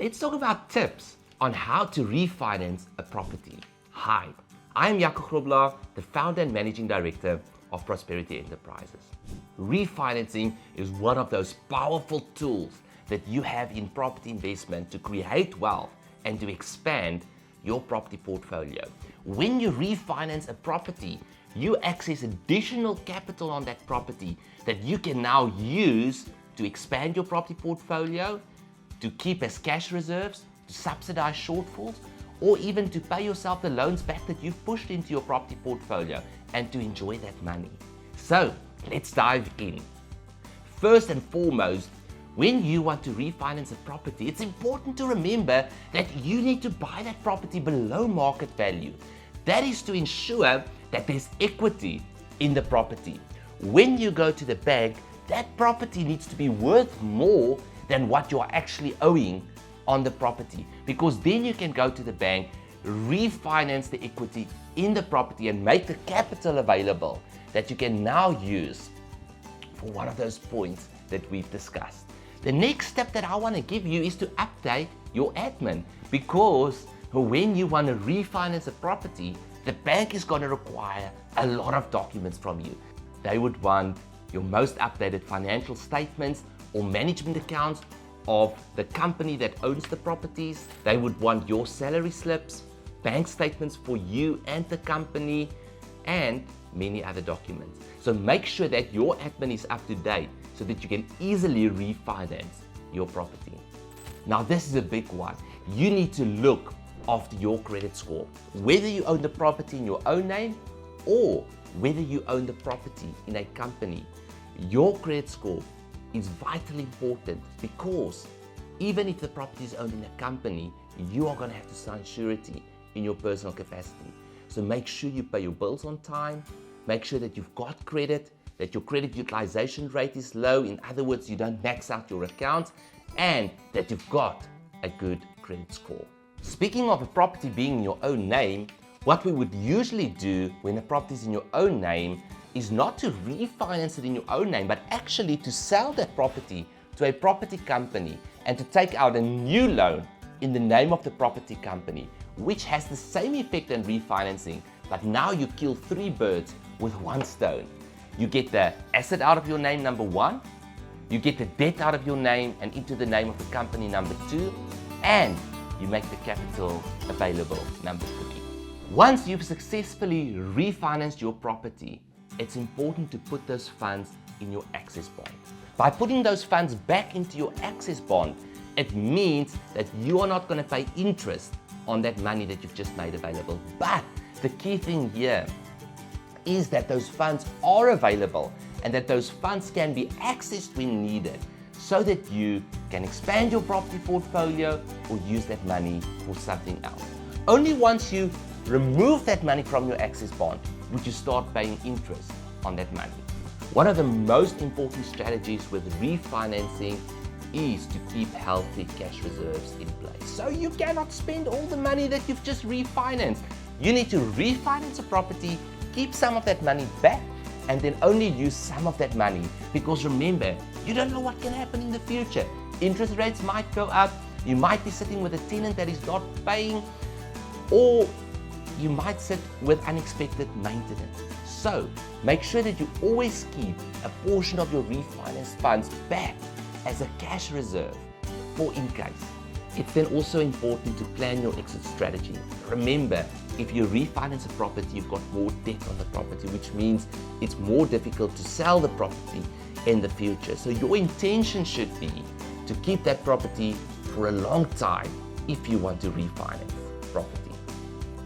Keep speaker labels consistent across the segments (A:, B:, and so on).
A: let's talk about tips on how to refinance a property. Hi, I'm Jaco Grobbelaar, the founder and managing director of Prosperity Enterprises. Refinancing is one of those powerful tools that you have in property investment to create wealth and to expand your property portfolio. When you refinance a property, you access additional capital on that property that you can now use to expand your property portfolio, to keep as cash reserves, to subsidize shortfalls, or even to pay yourself the loans back that you've pushed into your property portfolio and to enjoy that money. So let's dive in. First and foremost, when you want to refinance a property, it's important to remember that you need to buy that property below market value. That is to ensure that there's equity in the property. When you go to the bank, that property needs to be worth more than what you are actually owing on the property, because then you can go to the bank, refinance the equity in the property and make the capital available that you can now use for one of those points that we've discussed. The next step that I want to give you is to update your admin, because when you want to refinance a property, the bank is going to require a lot of documents from you. They would want your most updated financial statements or management accounts of the company that owns the properties. They would want your salary slips, bank statements for you and the company, and many other documents. So make sure that your admin is up to date so that you can easily refinance your property. Now, this is a big one. You need to look after your credit score. Whether you own the property in your own name or whether you own the property in a company, your credit score is vitally important, because even if the property is owned in a company, you are going to have to sign surety in your personal capacity. So make sure you pay your bills on time, make sure that you've got credit, that your credit utilization rate is low, in other words, you don't max out your account, and that you've got a good credit score. Speaking of a property being in your own name, what we would usually do when a property is in your own name is not to refinance it in your own name, but actually to sell that property to a property company and to take out a new loan in the name of the property company, which has the same effect on refinancing, but now you kill three birds with one stone. You get the asset out of your name, number one, you get the debt out of your name and into the name of the company, number two, and you make the capital available, number three. Once you've successfully refinanced your property, it's important to put those funds in your access bond. By putting those funds back into your access bond, it means that you are not going to pay interest on that money that you've just made available. But the key thing here is that those funds are available and that those funds can be accessed when needed, so that you can expand your property portfolio or use that money for something else. Only once you remove that money from your access bond would you start paying interest on that money. One of the most important strategies with refinancing is to keep healthy cash reserves in place. So you cannot spend all the money that you've just refinanced. You need to refinance a property, keep some of that money back, and then only use some of that money, because remember, you don't know what can happen in the future. Interest rates might go up, you might be sitting with a tenant that is not paying, or you might sit with unexpected maintenance. So make sure that you always keep a portion of your refinance funds back as a cash reserve for in case. It's then also important to plan your exit strategy. Remember, if you refinance a property, you've got more debt on the property, which means it's more difficult to sell the property in the future. So your intention should be to keep that property for a long time if you want to refinance property.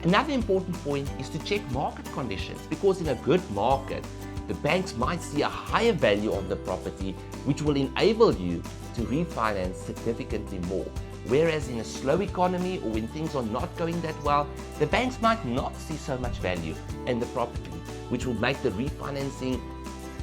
A: Another important point is to check market conditions, because in a good market, the banks might see a higher value on the property, which will enable you to refinance significantly more. Whereas in a slow economy or when things are not going that well, the banks might not see so much value in the property, which will make the refinancing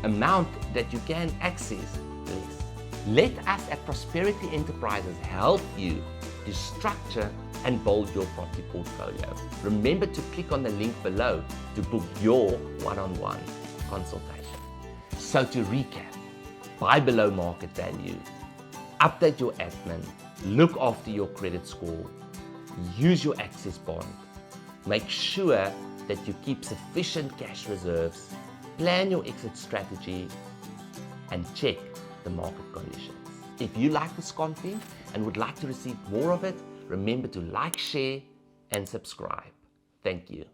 A: amount that you can access less. Let us at Prosperity Enterprises help you to structure and build your property portfolio. Remember to click on the link below to book your one-on-one consultation. So to recap, buy below market value, update your admin, Look after your credit score. Use your access bond. Make sure that you keep sufficient cash reserves. Plan your exit strategy and check the market conditions. If you like this content and would like to receive more of it, remember to like, share, and subscribe. Thank you.